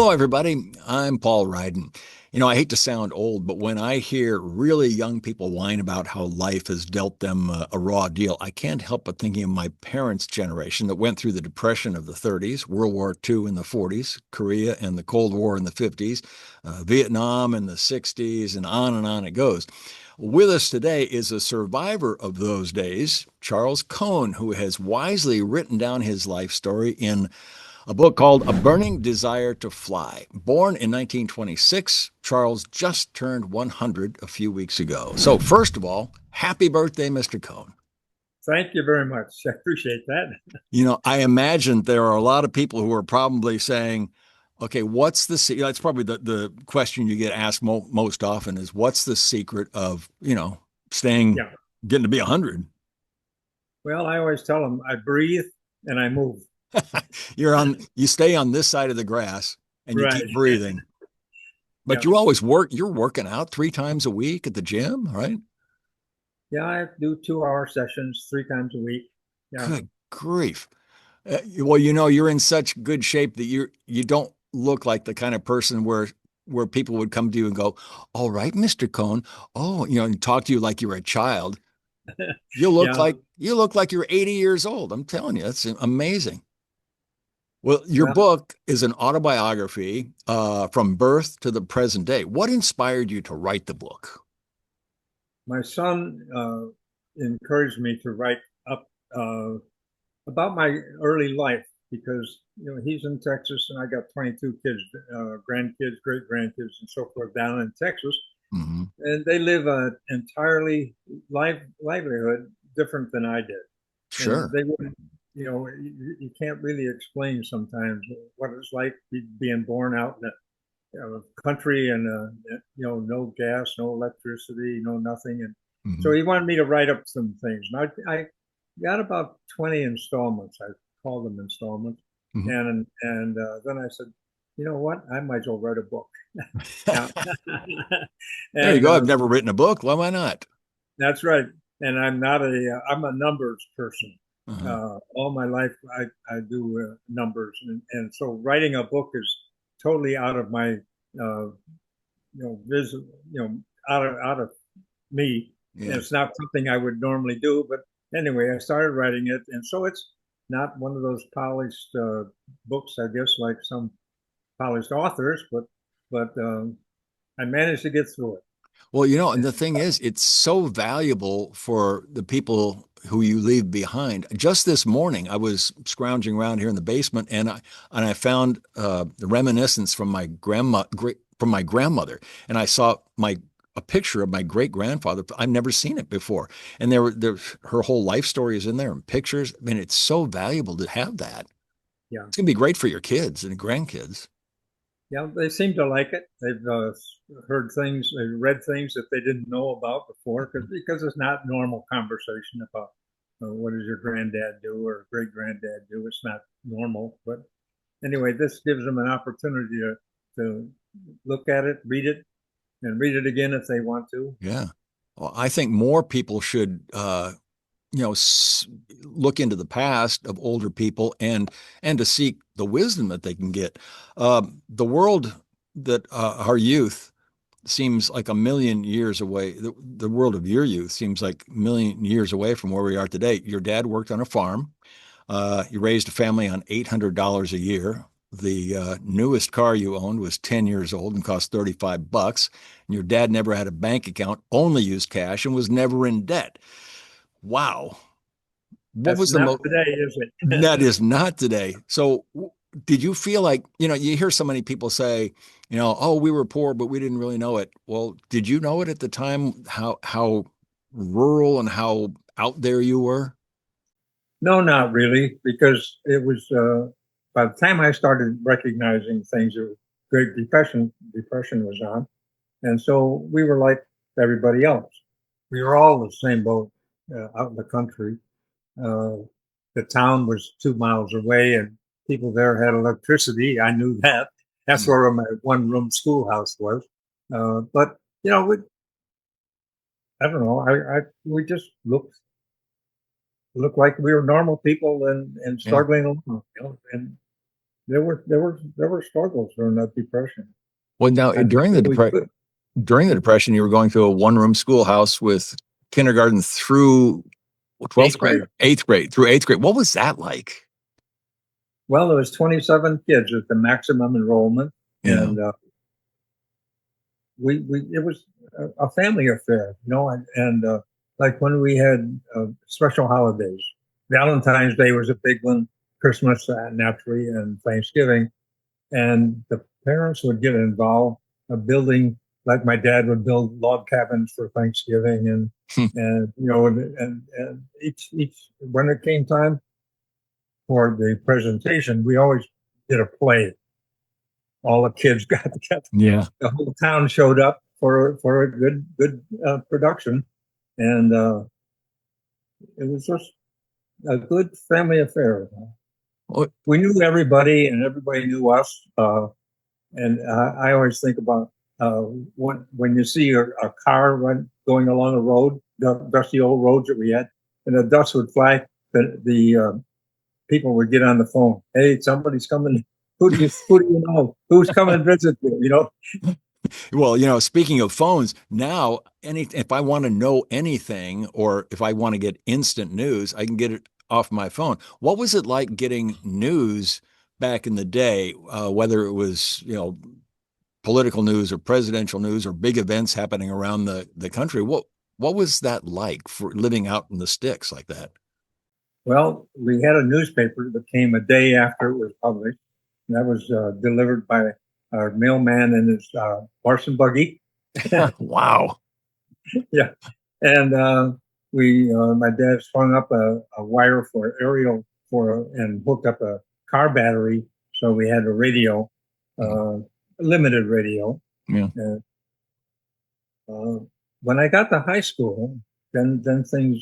Hello, everybody. I'm Paul Ryden. I hate to sound old, but when I hear really young people whine about how life has dealt them a raw deal, I can't help but thinking of my parents' generation that went through the Depression of the 30s, World War II in the 40s, Korea and the Cold War in the 50s, Vietnam in the 60s, and on it goes. With us today is a survivor of those days, Charles Conn, who has wisely written down his life story in a book called A Burning Desire to Fly. Born in 1926, Charles just turned 100 a few weeks ago. So, first of all, happy birthday, Mr. Conn. Thank you very much. I appreciate that. I imagine there are a lot of people who are probably saying, okay, what's the secret? That's probably the question you get asked most often is, what's the secret of, staying, Yeah. getting to be 100? Well, I always tell them I breathe and I move. You stay on this side of the grass and you keep Right. breathing. But Yeah. you're working out 3 times a week at the gym, right? Yeah. I do 2 hour sessions 3 times a week. Yeah. Good grief. Well, you're in such good shape that you don't look like the kind of person where people would come to you and go, "All right, Mr. Cohn." Oh, and talk to you like you're a child. Yeah. You look like you're 80 years old. I'm telling you, that's amazing. Well, your Well, book is an autobiography from birth to the present day. What inspired you to write the book? my son encouraged me to write up about my early life because, he's in Texas and I got 22 kids, grandkids, great grandkids, and so forth down in Texas. Hmm. And they live an entirely livelihood different than I did. And Sure. they wouldn't, you can't really explain sometimes what it's like being born out in a country and no gas, no electricity, no nothing. And so Hmm. he wanted me to write up some things. And I got about 20 installments. I called them installments, Hmm. and then I said, you know what? I might as well write a book. Yeah. There you and go. I've never written a book. Why am I not? That's right. And I'm a numbers person. Uh-huh. All my life, I do numbers, and so writing a book is totally out of my, vis, out of me. And Yeah. it's not something I would normally do, but anyway, I started writing it, and so it's not one of those polished books, I guess, like some polished authors, but I managed to get through it. Well, and the thing is, it's so valuable for the people who you leave behind. Just this morning, I was scrounging around here in the basement, and I found the reminiscence from my grandmother, and I saw my a picture of my great grandfather. I've never seen it before, and her whole life story is in there and pictures. I mean, it's so valuable to have that. Yeah. It's gonna be great for your kids and grandkids. Yeah, they seem to like it. They've heard things, they've read things that they didn't know about before because it's not normal conversation about what does your granddad do or great granddad do. It's not normal. But anyway, this gives them an opportunity to look at it, read it, and read it again if they want to. Yeah. Well, I think more people should, you know, s- look into the past of older people and to seek the wisdom that they can get. The world that our youth seems like a million years away. The world of your youth seems like a million years away from where we are today. Your dad worked on a farm. You raised a family on $800 a year. The newest car you owned was 10 years old and cost 35 bucks. And your dad never had a bank account, only used cash, and was never in debt. Wow. What That's was the not most? today, is That it? is not today. So, did you feel like, you hear so many people say, oh, we were poor, but we didn't really know it. Well, did you know it at the time, how rural and how out there you were? No, not really, because it was by the time I started recognizing things, the Great Depression was on. And so we were like everybody else. We were all in the same boat out in the country. Uh, the town was 2 miles away, and people there had electricity. I knew that. That's Mm. where my one-room schoolhouse was. But I don't know. We just looked like we were normal people and Yeah. struggling along. And there were struggles during that depression. Well, now I think that we could. during the depression, you were going through a one-room schoolhouse with kindergarten through 12th Eighth grade, grade. eighth grade through eighth grade. What was that like? Well, there was 27 kids at the maximum enrollment, Yeah. and we it was a family affair, and like when we had special holidays, Valentine's Day was a big one, Christmas naturally, and Thanksgiving, and the parents would get involved, building like my dad would build log cabins for Thanksgiving, and each when it came time for the presentation, we always did a play. All the kids got together. Yeah. The whole town showed up for a good production, and it was just a good family affair. Well, We knew everybody, and everybody knew us. And I always think about when you see a car going along a road, the dusty old roads that we had, and the dust would fly. The people would get on the phone. Hey, somebody's coming. Who do you know? Who's coming to visit you? well, speaking of phones, now if I want to know anything or if I want to get instant news, I can get it off my phone. What was it like getting news back in the day, whether it was, political news or presidential news or big events happening around the country? What was that like for living out in the sticks like that? Well, we had a newspaper that came a day after it was published. And that was delivered by our mailman in his horse and buggy. Wow. Yeah, and my dad strung up a wire for aerial and hooked up a car battery, so we had a radio, uh, limited radio. Yeah. And uh, when I got to high school, then things,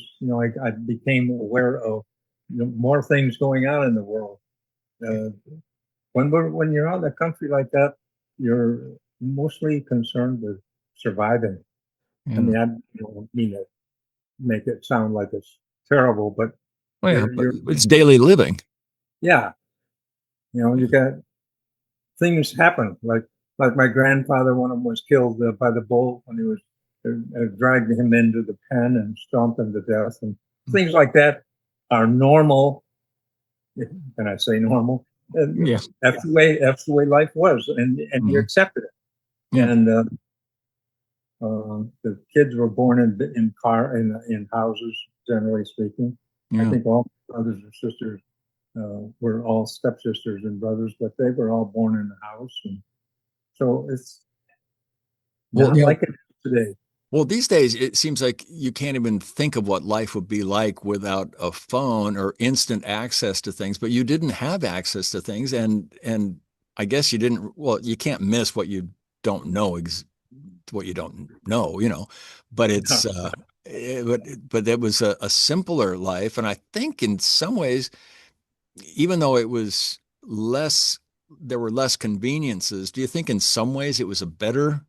I became aware of more things going on in the world. Uh, when you're out in the country like that, you're mostly concerned with surviving. I Yeah. mean, I don't mean to make it sound like it's terrible, but Well, yeah, but you're it's daily living. yeah, you got things happen like my grandfather. One of them was killed by the bull when he was dragged him into the pen and stomped him to death, and things like that are normal. Can I say normal? Yeah. That's the way life was, and you Mhm. accepted it. Yeah. And the kids were born in houses, generally speaking. I Yeah. think all brothers and sisters were all stepsisters and brothers, but they were all born in the house, and so it's Well, not like it is today. well, these days it seems like you can't even think of what life would be like without a phone or instant access to things, but you didn't have access to things and I guess you didn't, well, you can't miss don't know what you don't know, but it's but it was a simpler life and I think in some ways even though it was less there were less conveniences, do you think in some ways it was a better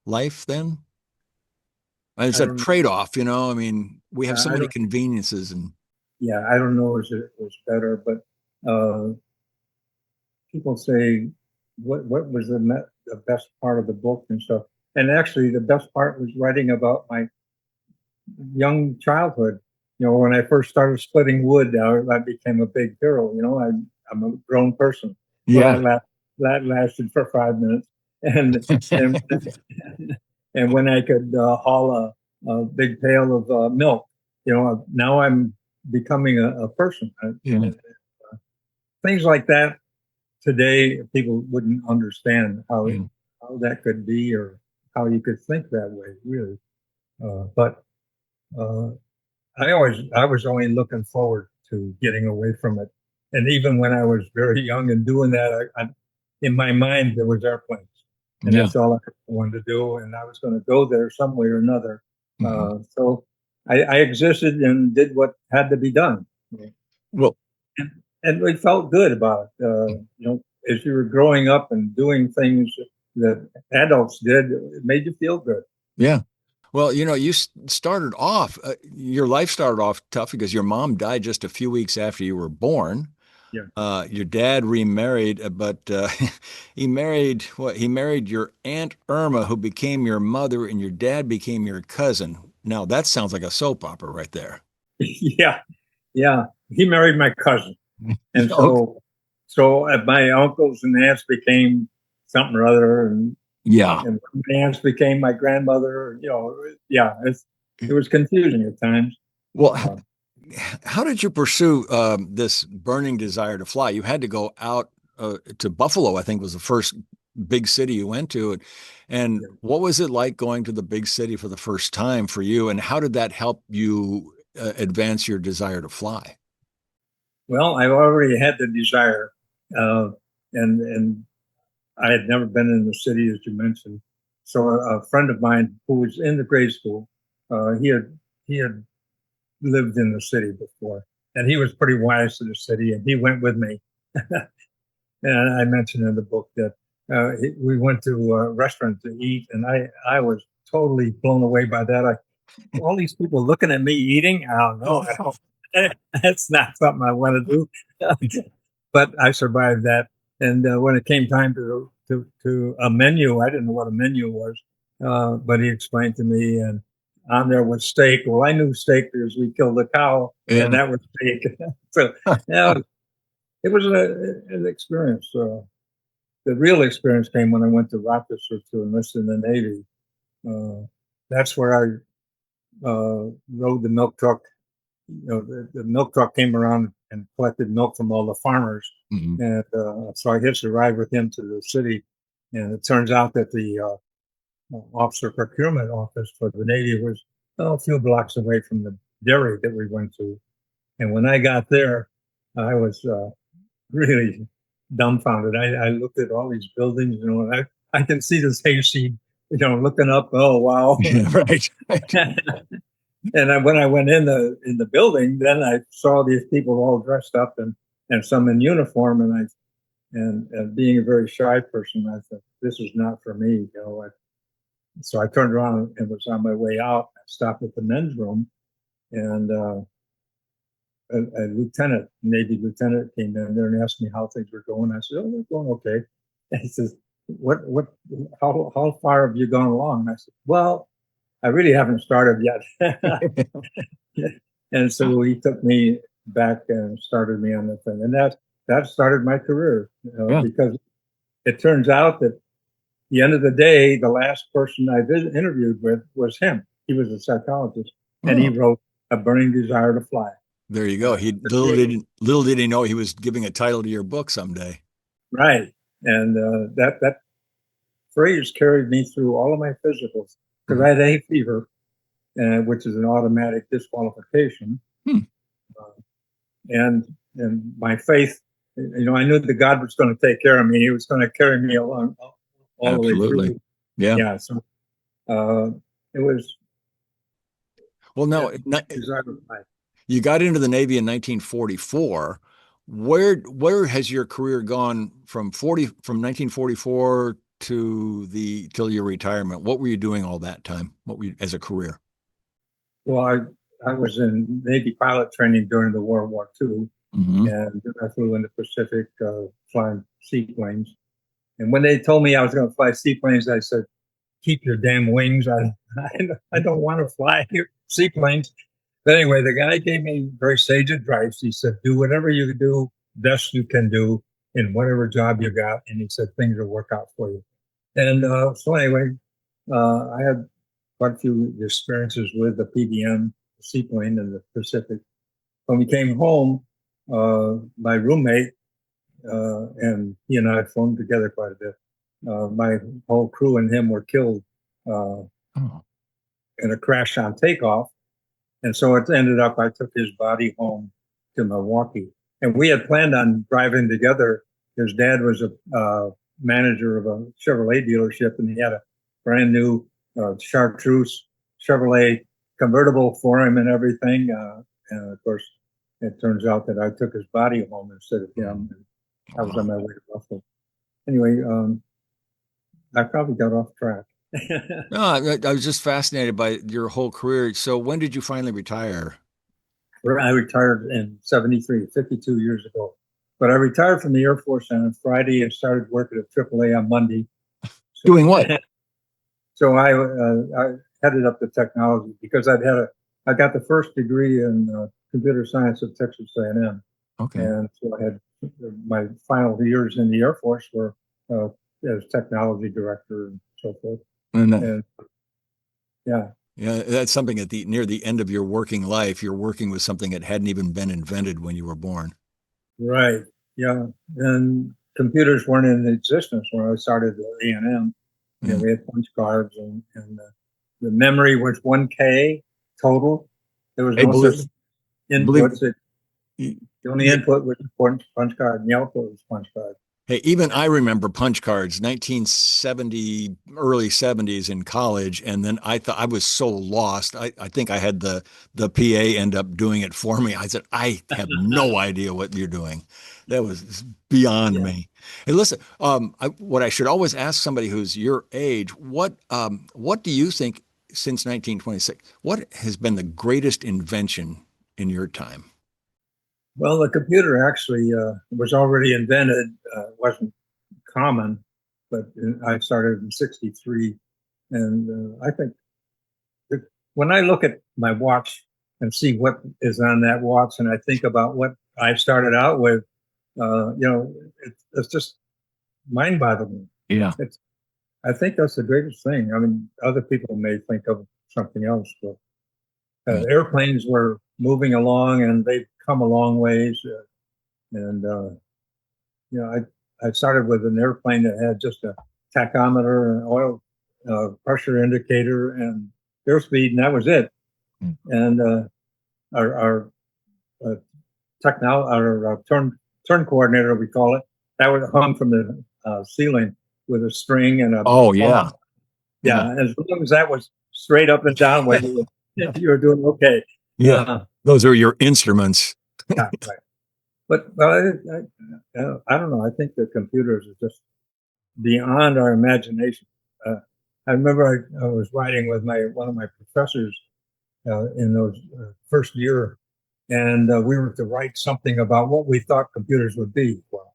life then? It's I a don't know. trade-off, I mean, we have so I many don't. conveniences and Yeah, I don't know if it was better, but people say what was the best part of the book and stuff. And actually, the best part was writing about my young childhood. When I first started splitting wood, I became a big hero. I'm a grown person. Well, yeah. that lasted for 5 minutes, and and and when I could haul a big pail of milk, now I'm becoming a person. Yeah. Things like that today, people wouldn't understand Yeah. how that could be or how you could think that way, really. But uh, I was only looking forward to getting away from it. And even when I was very young and doing that, in my mind there was airplanes, and Yeah. that's all I wanted to do. And I was going to go there some way or another. Mhm. So I existed and did what had to be done, Well, and, and we felt good about it. As you were growing up and doing things that adults did, it made you feel good. yeah. Well, you started off, your life started off tough because your mom died just a few weeks after you were born. Yeah. Your dad remarried, but he married what? He married your Aunt Irma, who became your mother, and your dad became your cousin. Now that sounds like a soap opera right there. Yeah. Yeah. He married my cousin. And Okay. so my uncles and aunts became something or other, Yeah. and my aunts became my grandmother. Yeah, it was confusing at times. Well, Uh, how did you pursue this burning desire to fly? You had to go out to Buffalo, I think was the first big city you went to. And yeah. what was it like going to the big city for the first time for you? And how did that help you advance your desire to fly? Well, I already had the desire, uh, and I had never been in the city, as you mentioned. So a friend of mine who was in the grade school, he had lived in the city before, and he was pretty wise to the city, and he went with me. And I mentioned in the book that we went to a restaurant to eat, and I was totally blown away by that. All these people looking at me eating. I don't know. That's not something I want to do. But I survived that. And when it came time to a menu, I didn't know what a menu was, but he explained to me, and on there was steak. Well, I knew steak because we killed a cow, and Yeah. that was steak. So yeah, it was an experience. The real experience came when I went to Rochester to enlist in the Navy. That's where I rode the milk truck. The milk truck came around and collected milk from all the farmers, Mhm. and so I hitched a ride with him to the city. And it turns out that the officer procurement office for the Navy was a few blocks away from the dairy that we went to. And when I got there, I was really dumbfounded. I looked at all these buildings, and I can see this hayseed, looking up. Oh wow! Yeah, right. Right. And when I went in the building, then I saw these people all dressed up and some in uniform, and being a very shy person, I thought this is not for me. So I turned around and was on my way out. I stopped at the men's room, and a lieutenant, Navy lieutenant, came in there and asked me how things were going. I said, "Oh, they're going okay." And he says, how far have you gone along?" And I said, "Well, I really haven't started yet." And so he took me back and started me on the thing, and that started my career. Yeah. Because it turns out that at the end of the day, the last person I interviewed with was him. He was a psychologist, and he Oh, wrote "A Burning Desire to Fly." there you go. He little did he know he was giving a title to your book someday. Right, and that phrase carried me through all of my physicals because Mhm. I had hay fever, which is an automatic disqualification. Hmm. Uh, and my faith, I knew that God was going to take care of me. He was going to carry me along all the way Absolutely. through. Yeah. Yeah, so it was Well, no, yeah, desire of life. you got into the Navy in 1944. Where has your career gone from 1944 to the till your retirement? What were you doing all that time? What were you as a career? Well, I was in Navy pilot training during the World War II, Hmm. and then I flew in the Pacific flying seaplanes. And when they told me I was going to fly seaplanes, I said, "Keep your damn wings. I don't want to fly seaplanes." But anyway, the guy gave me very sage advice. He said, "Do whatever you do, best you can do in whatever job you got." And he said, "Things will work out for you." And so anyway, I had quite a few experiences with the PBM seaplane in the Pacific. When we came home, my roommate, and he and I had flown together quite a bit. My whole crew and him were killed uh, Oh. in a crash on takeoff. And so it ended up, I took his body home to Milwaukee. And we had planned on driving together. His dad was a manager of a Chevrolet dealership, and he had a brand new Chartreuse Chevrolet convertible for him and everything. And of course, it turns out that I took his body home instead of him. And I was on Wow. my way to Buffalo. Anyway, I probably got off track. No, I was just fascinated by your whole career. So when did you finally retire? I retired in '73, 52 years ago. But I retired from the Air Force on Friday and started working at AAA on Monday. So, Doing what? so I headed up the technology because I got the first degree in computer science at Texas A&M, Okay. and so I had my final years in the Air Force were uh, as technology director and so forth. And And yeah, yeah, that's something at the near the end of your working life, you're working with something that hadn't even been invented when you were born. right, yeah. And computers weren't in existence when I started at A&M. You know, Yeah. we had punch cards, and the memory was 1K total. There was Hey, no such believe, inputs. The only yeah, input was the punch card, and the output was punch card. hey, even I remember punch cards, 1970, early 70s in college. And then I thought I was so lost. I think I had the PA end up doing it for me. I said, I have no idea what you're doing. That was beyond Yeah. me. Hey, listen, what I should always ask somebody who's your age, what do you think since 1926, what has been the greatest invention in your time? Well, the computer actually was already invented. Wasn't common, but I started in '63, and I think that when I look at my watch and see what is on that watch, and I think about what I started out with, it's just mind-boggling. Yeah. It's I think that's the greatest thing. I mean, other people may think of something else, but airplanes were moving along, and they've come a long ways. And you know, I started with an airplane that had just a tachometer, an oil pressure indicator, and airspeed, and that was it. And our uh, our turn coordinator, we call it, that was hung from the ceiling with a string and a Oh, bump. yeah. Yeah. Yeah, as long as that was straight up and down, where you were doing okay. Yeah. Uh, Those are your instruments. yeah, right. But I don't know. I think the computers are just beyond our imagination. I remember I was writing with my one of my professors in those first year, and we were to write something about what we thought computers would be. Well,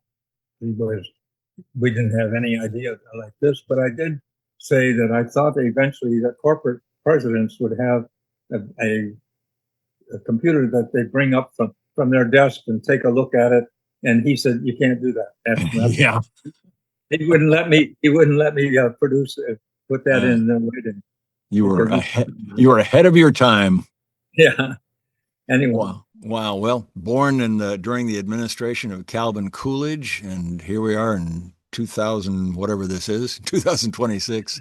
we didn't have any idea like this, but I did say that I thought that eventually that corporate presidents would have a computer that they bring up from their desk and take a look at it. And he said, "You can't do that. That's not." Yeah. He wouldn't let me. He wouldn't let me produce put that Uh, in writing you were because ahead, you were ahead of your time. yeah. Anyway, Wow. Wow. Well, born in the during the administration of Calvin Coolidge, and here we are in 2000, whatever this is, 2026.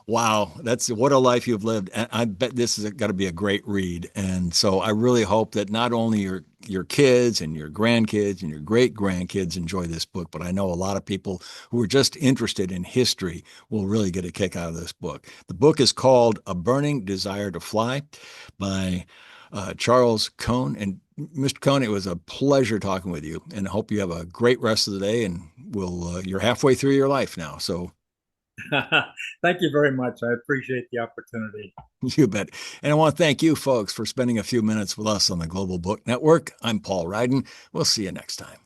Wow, that's what a life you've lived. And I bet this has got to be a great read. And so I really hope that not only your kids and your grandkids and your great grandkids enjoy this book, but I know a lot of people who are just interested in history will really get a kick out of this book. The book is called A Burning Desire to Fly by Charles Conn. And Mr. Conn, it was a pleasure talking with you, and I hope you have a great rest of the day. And you're halfway through your life now, so thank you very much. I appreciate the opportunity. you bet. And I want to thank you folks for spending a few minutes with us on the Global Book Network. I'm Paul Ryden. We'll see you next time.